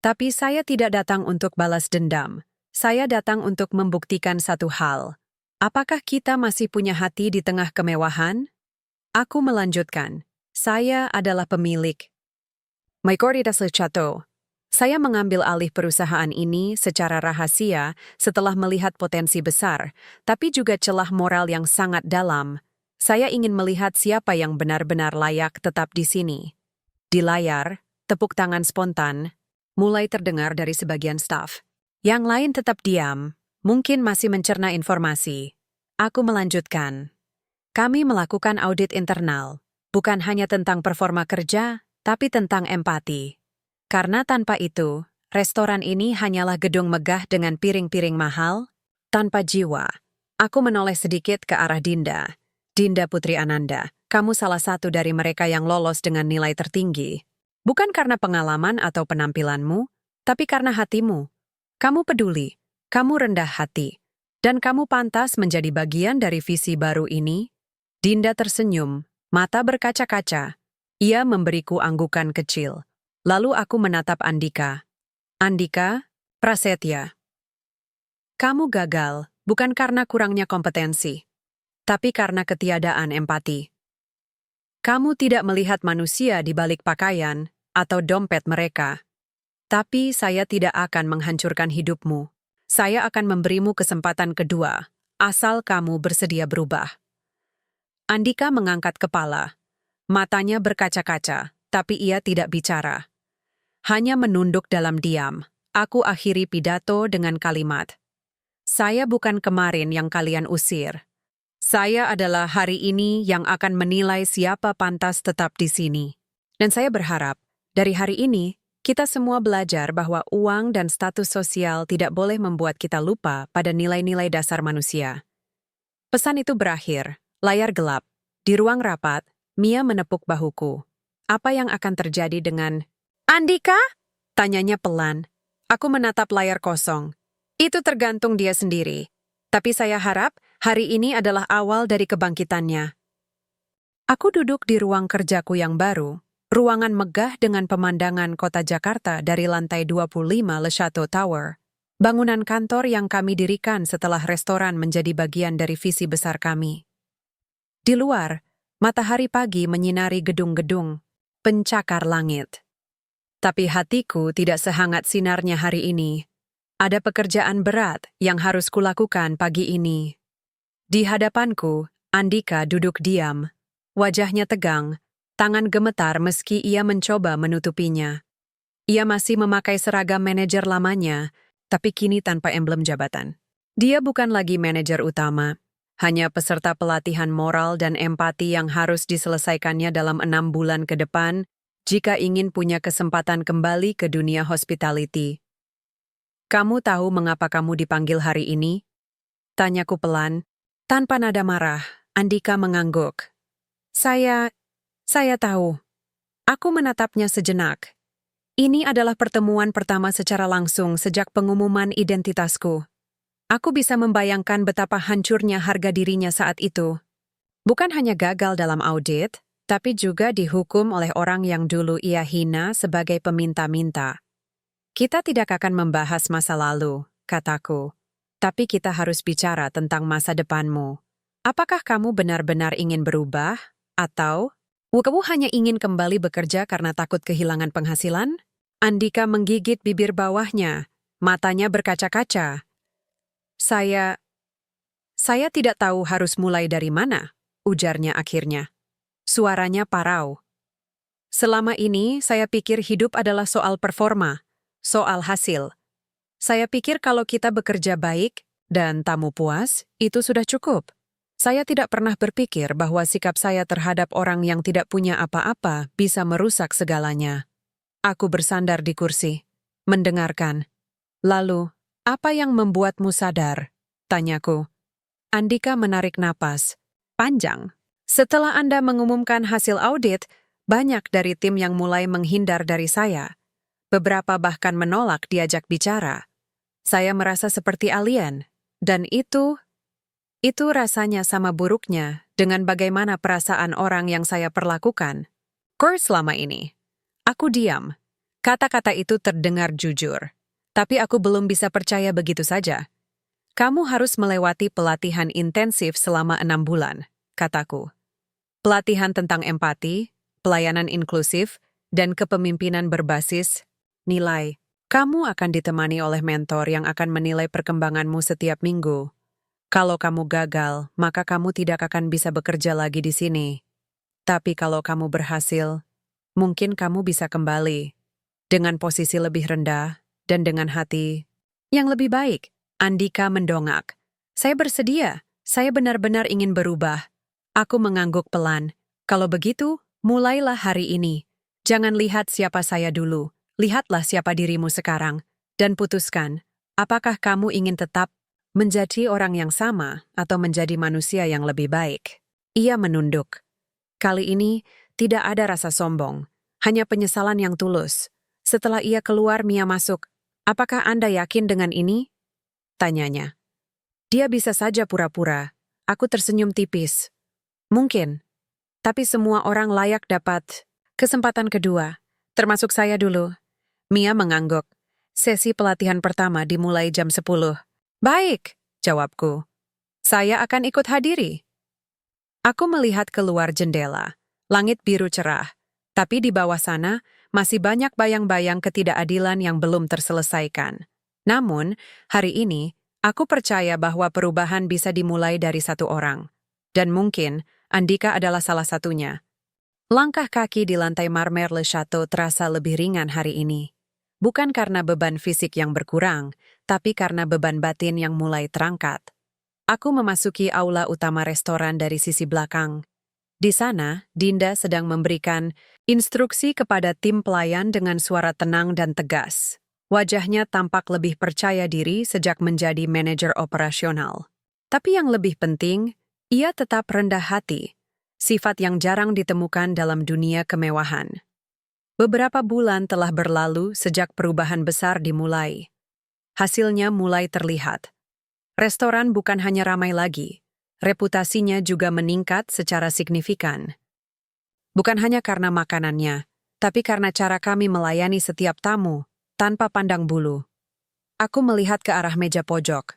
Tapi saya tidak datang untuk balas dendam. Saya datang untuk membuktikan satu hal. Apakah kita masih punya hati di tengah kemewahan? Aku melanjutkan. Saya adalah pemilik Mayoritas Le Chateau. Saya mengambil alih perusahaan ini secara rahasia setelah melihat potensi besar, tapi juga celah moral yang sangat dalam. Saya ingin melihat siapa yang benar-benar layak tetap di sini. Di layar, tepuk tangan spontan mulai terdengar dari sebagian staf. Yang lain tetap diam, mungkin masih mencerna informasi. Aku melanjutkan. Kami melakukan audit internal, bukan hanya tentang performa kerja, tapi tentang empati. Karena tanpa itu, restoran ini hanyalah gedung megah dengan piring-piring mahal, tanpa jiwa. Aku menoleh sedikit ke arah Dinda. Dinda Putri Ananda, kamu salah satu dari mereka yang lolos dengan nilai tertinggi. Bukan karena pengalaman atau penampilanmu, tapi karena hatimu. Kamu peduli, kamu rendah hati, dan kamu pantas menjadi bagian dari visi baru ini. Dinda tersenyum, mata berkaca-kaca. Ia memberiku anggukan kecil. Lalu aku menatap Andika. Andika, Prasetya. Kamu gagal, bukan karena kurangnya kompetensi, tapi karena ketiadaan empati. Kamu tidak melihat manusia di balik pakaian atau dompet mereka. Tapi saya tidak akan menghancurkan hidupmu. Saya akan memberimu kesempatan kedua, asal kamu bersedia berubah. Andika mengangkat kepala. Matanya berkaca-kaca, tapi ia tidak bicara. Hanya menunduk dalam diam. Aku akhiri pidato dengan kalimat. Saya bukan kemarin yang kalian usir. Saya adalah hari ini yang akan menilai siapa pantas tetap di sini. Dan saya berharap, dari hari ini, kita semua belajar bahwa uang dan status sosial tidak boleh membuat kita lupa pada nilai-nilai dasar manusia. Pesan itu berakhir, layar gelap. Di ruang rapat, Mia menepuk bahuku. Apa yang akan terjadi dengan Andika? Tanyanya pelan. Aku menatap layar kosong. Itu tergantung dia sendiri. Tapi saya harap hari ini adalah awal dari kebangkitannya. Aku duduk di ruang kerjaku yang baru, ruangan megah dengan pemandangan kota Jakarta dari lantai 25 Le Chateau Tower. Bangunan kantor yang kami dirikan setelah restoran menjadi bagian dari visi besar kami. Di luar, matahari pagi menyinari gedung-gedung, pencakar langit. Tapi hatiku tidak sehangat sinarnya hari ini. Ada pekerjaan berat yang harus kulakukan pagi ini. Di hadapanku, Andika duduk diam. Wajahnya tegang, tangan gemetar meski ia mencoba menutupinya. Ia masih memakai seragam manajer lamanya, tapi kini tanpa emblem jabatan. Dia bukan lagi manajer utama, hanya peserta pelatihan moral dan empati yang harus diselesaikannya dalam 6 bulan ke depan jika ingin punya kesempatan kembali ke dunia hospitality. Kamu tahu mengapa kamu dipanggil hari ini? Tanyaku pelan. Tanpa nada marah, Andika mengangguk. Saya tahu. Aku menatapnya sejenak. Ini adalah pertemuan pertama secara langsung sejak pengumuman identitasku. Aku bisa membayangkan betapa hancurnya harga dirinya saat itu. Bukan hanya gagal dalam audit, tapi juga dihukum oleh orang yang dulu ia hina sebagai peminta-minta. Kita tidak akan membahas masa lalu, kataku. Tapi kita harus bicara tentang masa depanmu. Apakah kamu benar-benar ingin berubah? Atau, kamu hanya ingin kembali bekerja karena takut kehilangan penghasilan? Andika menggigit bibir bawahnya. Matanya berkaca-kaca. Saya Saya tidak tahu harus mulai dari mana, ujarnya akhirnya. Suaranya parau. Selama ini, saya pikir hidup adalah soal performa, soal hasil. Saya pikir kalau kita bekerja baik dan tamu puas, itu sudah cukup. Saya tidak pernah berpikir bahwa sikap saya terhadap orang yang tidak punya apa-apa bisa merusak segalanya. Aku bersandar di kursi, mendengarkan. Lalu, apa yang membuatmu sadar? Tanyaku. Andika menarik napas. Panjang. Setelah Anda mengumumkan hasil audit, banyak dari tim yang mulai menghindar dari saya. Beberapa bahkan menolak diajak bicara. Saya merasa seperti alien. Dan itu rasanya sama buruknya dengan bagaimana perasaan orang yang saya perlakukan. Selama ini. Aku diam. Kata-kata itu terdengar jujur. Tapi aku belum bisa percaya begitu saja. Kamu harus melewati pelatihan intensif selama 6 bulan, kataku. Pelatihan tentang empati, pelayanan inklusif, dan kepemimpinan berbasis nilai. Kamu akan ditemani oleh mentor yang akan menilai perkembanganmu setiap minggu. Kalau kamu gagal, maka kamu tidak akan bisa bekerja lagi di sini. Tapi kalau kamu berhasil, mungkin kamu bisa kembali dengan posisi lebih rendah dan dengan hati yang lebih baik. Andika mendongak. Saya bersedia. Saya benar-benar ingin berubah. Aku mengangguk pelan. Kalau begitu, mulailah hari ini. Jangan lihat siapa saya dulu. Lihatlah siapa dirimu sekarang. Dan putuskan, apakah kamu ingin tetap menjadi orang yang sama atau menjadi manusia yang lebih baik. Ia menunduk. Kali ini, tidak ada rasa sombong. Hanya penyesalan yang tulus. Setelah ia keluar, Mia masuk. Apakah Anda yakin dengan ini? Tanyanya. Dia bisa saja pura-pura. Aku tersenyum tipis. Mungkin. Tapi semua orang layak dapat kesempatan kedua. Termasuk saya dulu. Mia mengangguk. Sesi pelatihan pertama dimulai jam 10. Baik, jawabku. Saya akan ikut hadiri. Aku melihat keluar jendela. Langit biru cerah. Tapi di bawah sana, masih banyak bayang-bayang ketidakadilan yang belum terselesaikan. Namun, hari ini, aku percaya bahwa perubahan bisa dimulai dari satu orang. Dan mungkin, Andika adalah salah satunya. Langkah kaki di lantai marmer Le Chateau terasa lebih ringan hari ini. Bukan karena beban fisik yang berkurang, tapi karena beban batin yang mulai terangkat. Aku memasuki aula utama restoran dari sisi belakang. Di sana, Dinda sedang memberikan instruksi kepada tim pelayan dengan suara tenang dan tegas. Wajahnya tampak lebih percaya diri sejak menjadi manajer operasional. Tapi yang lebih penting, ia tetap rendah hati, sifat yang jarang ditemukan dalam dunia kemewahan. Beberapa bulan telah berlalu sejak perubahan besar dimulai. Hasilnya mulai terlihat. Restoran bukan hanya ramai lagi, reputasinya juga meningkat secara signifikan. Bukan hanya karena makanannya, tapi karena cara kami melayani setiap tamu, tanpa pandang bulu. Aku melihat ke arah meja pojok.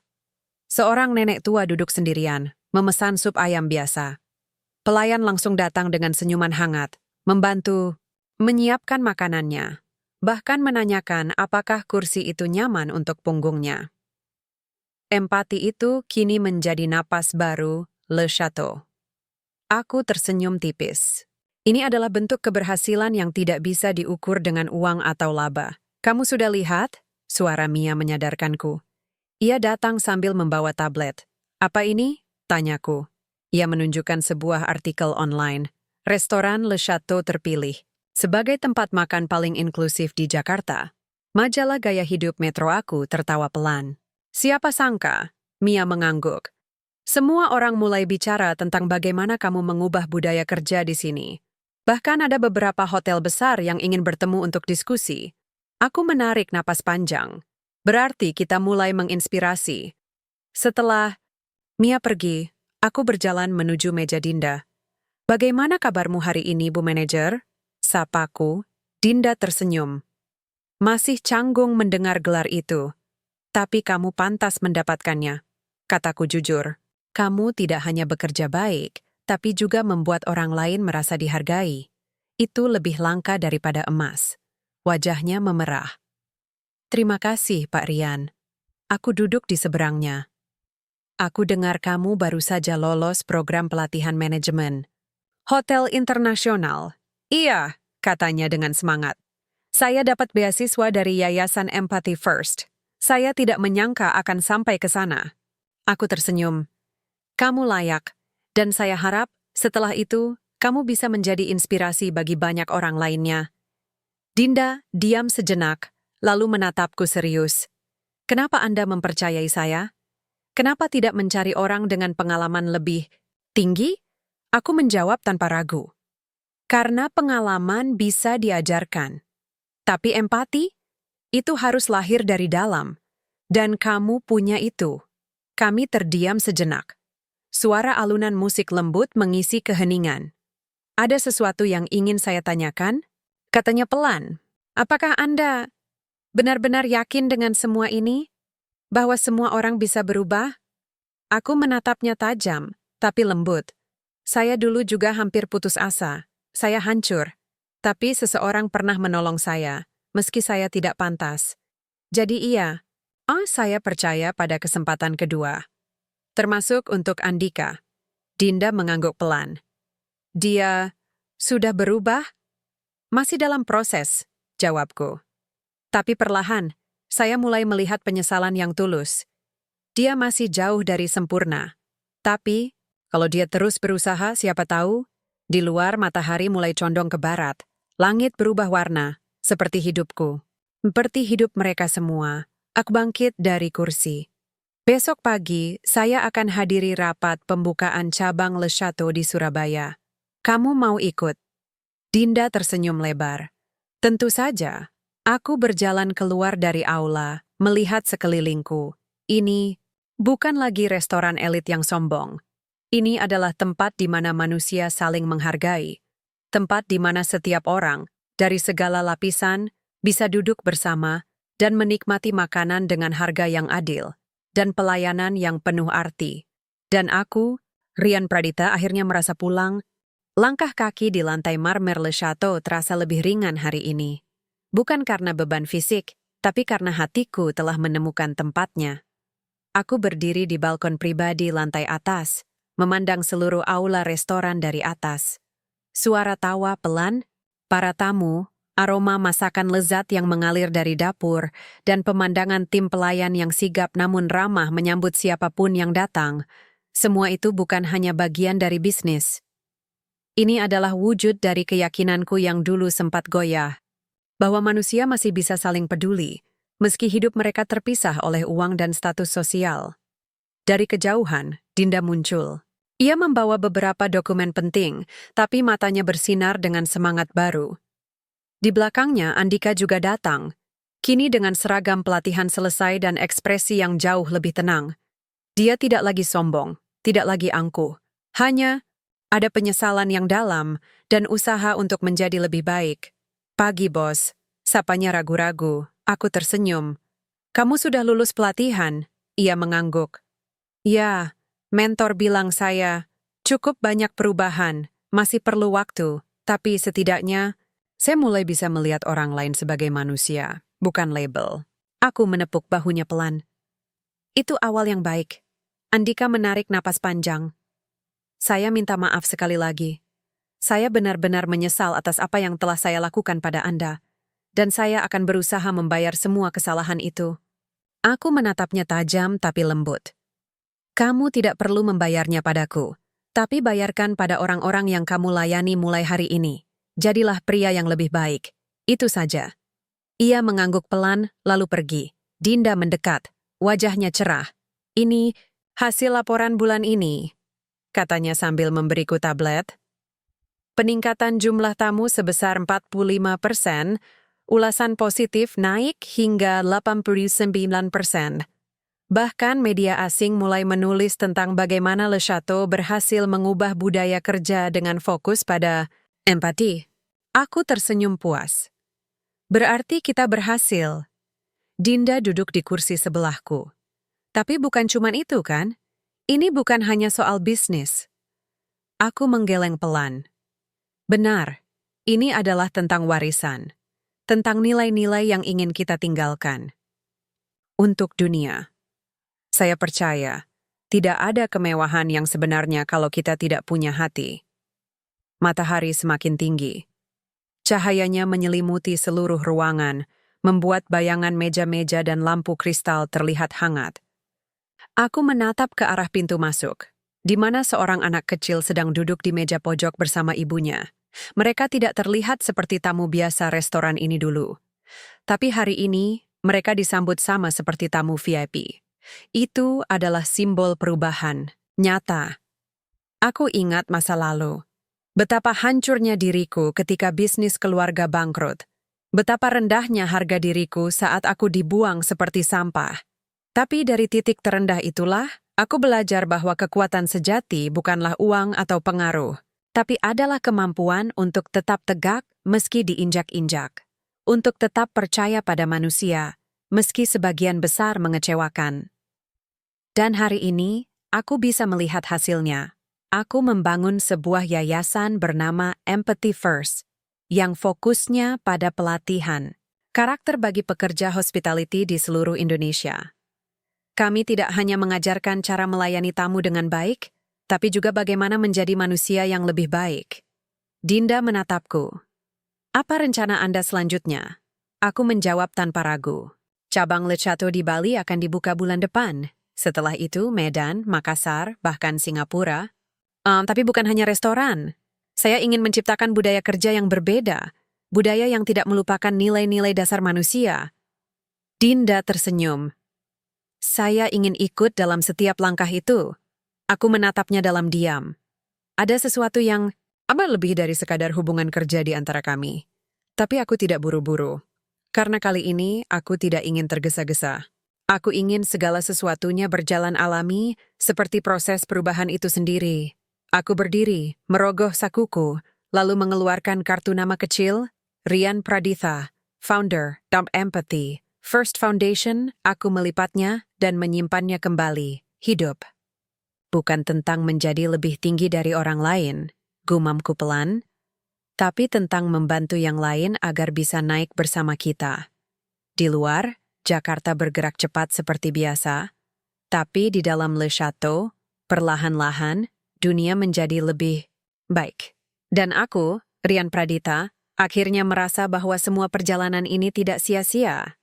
Seorang nenek tua duduk sendirian, memesan sup ayam biasa. Pelayan langsung datang dengan senyuman hangat, membantu menyiapkan makanannya, bahkan menanyakan apakah kursi itu nyaman untuk punggungnya. Empati itu kini menjadi napas baru Le Chateau. Aku tersenyum tipis. Ini adalah bentuk keberhasilan yang tidak bisa diukur dengan uang atau laba. Kamu sudah lihat? Suara Mia menyadarkanku. Ia datang sambil membawa tablet. Apa ini? Tanyaku. Ia menunjukkan sebuah artikel online. Restoran Le Chateau terpilih sebagai tempat makan paling inklusif di Jakarta. Majalah gaya hidup Metro aku tertawa pelan. Siapa sangka? Mia mengangguk. Semua orang mulai bicara tentang bagaimana kamu mengubah budaya kerja di sini. Bahkan ada beberapa hotel besar yang ingin bertemu untuk diskusi. Aku menarik napas panjang. Berarti kita mulai menginspirasi. Setelah Mia pergi, aku berjalan menuju meja Dinda. Bagaimana kabarmu hari ini, Bu Manajer? Sapaku. Dinda tersenyum. Masih canggung mendengar gelar itu. Tapi kamu pantas mendapatkannya. Kataku jujur. Kamu tidak hanya bekerja baik, tapi juga membuat orang lain merasa dihargai. Itu lebih langka daripada emas. Wajahnya memerah. Terima kasih, Pak Rian. Aku duduk di seberangnya. aku dengar kamu baru saja lolos program pelatihan manajemen. Hotel internasional. Iya, katanya dengan semangat. Saya dapat beasiswa dari Yayasan Empathy First. Saya tidak menyangka akan sampai ke sana. Aku tersenyum. Kamu layak, dan saya harap setelah itu kamu bisa menjadi inspirasi bagi banyak orang lainnya. Dinda diam sejenak, lalu menatapku serius. Kenapa Anda mempercayai saya? Kenapa tidak mencari orang dengan pengalaman lebih tinggi? Aku menjawab tanpa ragu. Karena pengalaman bisa diajarkan. Tapi empati, itu harus lahir dari dalam. Dan kamu punya itu. Kami terdiam sejenak. Suara alunan musik lembut mengisi keheningan. Ada sesuatu yang ingin saya tanyakan? Katanya pelan. Apakah Anda benar-benar yakin dengan semua ini? Bahwa semua orang bisa berubah? Aku menatapnya tajam, tapi lembut. Saya dulu juga hampir putus asa. Saya hancur. Tapi seseorang pernah menolong saya, meski saya tidak pantas. Jadi iya, saya percaya pada kesempatan kedua. Termasuk untuk Andika. Dinda mengangguk pelan. Dia sudah berubah? Masih dalam proses, jawabku. Tapi perlahan, saya mulai melihat penyesalan yang tulus. Dia masih jauh dari sempurna. Tapi, kalau dia terus berusaha, siapa tahu, di luar matahari mulai condong ke barat. Langit berubah warna, seperti hidupku. Seperti hidup mereka semua. Aku bangkit dari kursi. Besok pagi, saya akan hadiri rapat pembukaan cabang Le Chateau di Surabaya. Kamu mau ikut? Dinda tersenyum lebar. Tentu saja. Aku berjalan keluar dari aula, melihat sekelilingku. Ini bukan lagi restoran elit yang sombong. Ini adalah tempat di mana manusia saling menghargai. Tempat di mana setiap orang, dari segala lapisan, bisa duduk bersama dan menikmati makanan dengan harga yang adil dan pelayanan yang penuh arti. Dan aku, Rian Pradita, akhirnya merasa pulang. Langkah kaki di lantai marmer Le Chateau terasa lebih ringan hari ini. Bukan karena beban fisik, tapi karena hatiku telah menemukan tempatnya. Aku berdiri di balkon pribadi lantai atas, memandang seluruh aula restoran dari atas. Suara tawa pelan, para tamu, aroma masakan lezat yang mengalir dari dapur, dan pemandangan tim pelayan yang sigap namun ramah menyambut siapapun yang datang. Semua itu bukan hanya bagian dari bisnis. Ini adalah wujud dari keyakinanku yang dulu sempat goyah, bahwa manusia masih bisa saling peduli, meski hidup mereka terpisah oleh uang dan status sosial. Dari kejauhan, Dinda muncul. Ia membawa beberapa dokumen penting, tapi matanya bersinar dengan semangat baru. Di belakangnya, Andika juga datang, kini dengan seragam pelatihan selesai dan ekspresi yang jauh lebih tenang. Dia tidak lagi sombong, tidak lagi angkuh. Hanya ada penyesalan yang dalam dan usaha untuk menjadi lebih baik. Pagi, bos. Sapanya ragu-ragu. Aku tersenyum. Kamu sudah lulus pelatihan? Ia mengangguk. Ya, mentor bilang saya, cukup banyak perubahan, masih perlu waktu, tapi setidaknya, saya mulai bisa melihat orang lain sebagai manusia, bukan label. Aku menepuk bahunya pelan. Itu awal yang baik. Andika menarik napas panjang. Saya minta maaf sekali lagi. Saya benar-benar menyesal atas apa yang telah saya lakukan pada Anda, dan saya akan berusaha membayar semua kesalahan itu. Aku menatapnya tajam tapi lembut. Kamu tidak perlu membayarnya padaku, tapi bayarkan pada orang-orang yang kamu layani mulai hari ini. Jadilah pria yang lebih baik. Itu saja. Ia mengangguk pelan, lalu pergi. Dinda mendekat, wajahnya cerah. Ini hasil laporan bulan ini, katanya sambil memberiku tablet. Peningkatan jumlah tamu sebesar 45%, ulasan positif naik hingga 89%. Bahkan media asing mulai menulis tentang bagaimana Le Chateau berhasil mengubah budaya kerja dengan fokus pada empati. Aku tersenyum puas. Berarti kita berhasil. Dinda duduk di kursi sebelahku. Tapi bukan cuman itu kan? Ini bukan hanya soal bisnis. Aku menggeleng pelan. Benar, ini adalah tentang warisan. Tentang nilai-nilai yang ingin kita tinggalkan. Untuk dunia. Saya percaya, Tidak ada kemewahan yang sebenarnya kalau kita tidak punya hati. Matahari semakin tinggi. Cahayanya menyelimuti seluruh ruangan, membuat bayangan meja-meja dan lampu kristal terlihat hangat. Aku menatap ke arah pintu masuk, di mana seorang anak kecil sedang duduk di meja pojok bersama ibunya. Mereka tidak terlihat seperti tamu biasa restoran ini dulu. Tapi hari ini, mereka disambut sama seperti tamu VIP. Itu adalah simbol perubahan, nyata. Aku ingat masa lalu. Betapa hancurnya diriku ketika bisnis keluarga bangkrut. Betapa rendahnya harga diriku saat aku dibuang seperti sampah. Tapi dari titik terendah itulah, aku belajar bahwa kekuatan sejati bukanlah uang atau pengaruh, tapi adalah kemampuan untuk tetap tegak meski diinjak-injak. Untuk tetap percaya pada manusia, meski sebagian besar mengecewakan. Dan hari ini, aku bisa melihat hasilnya. Aku membangun sebuah yayasan bernama Empathy First, yang fokusnya pada pelatihan karakter bagi pekerja hospitality di seluruh Indonesia. Kami tidak hanya mengajarkan cara melayani tamu dengan baik, tapi juga bagaimana menjadi manusia yang lebih baik. Dinda menatapku. Apa rencana Anda selanjutnya? Aku menjawab tanpa ragu. Cabang Le Chateau di Bali akan dibuka bulan depan. Setelah itu, Medan, Makassar, bahkan Singapura. Tapi bukan hanya restoran. Saya ingin menciptakan budaya kerja yang berbeda. Budaya yang tidak melupakan nilai-nilai dasar manusia. Dinda tersenyum. Saya ingin ikut dalam setiap langkah itu. Aku menatapnya dalam diam. Ada sesuatu yang lebih dari sekadar hubungan kerja di antara kami. Tapi aku tidak buru-buru. Karena kali ini aku tidak ingin tergesa-gesa. Aku ingin segala sesuatunya berjalan alami seperti proses perubahan itu sendiri. Aku berdiri, merogoh sakuku, lalu mengeluarkan kartu nama kecil, Rian Praditha, founder, Dump Empathy, First Foundation. Aku melipatnya dan menyimpannya kembali, hidup. Bukan tentang menjadi lebih tinggi dari orang lain, gumamku pelan, tapi tentang membantu yang lain agar bisa naik bersama kita. Di luar, Jakarta bergerak cepat seperti biasa, tapi di dalam Le Chateau, perlahan-lahan, dunia menjadi lebih baik. Dan aku, Rian Praditha, akhirnya merasa bahwa semua perjalanan ini tidak sia-sia.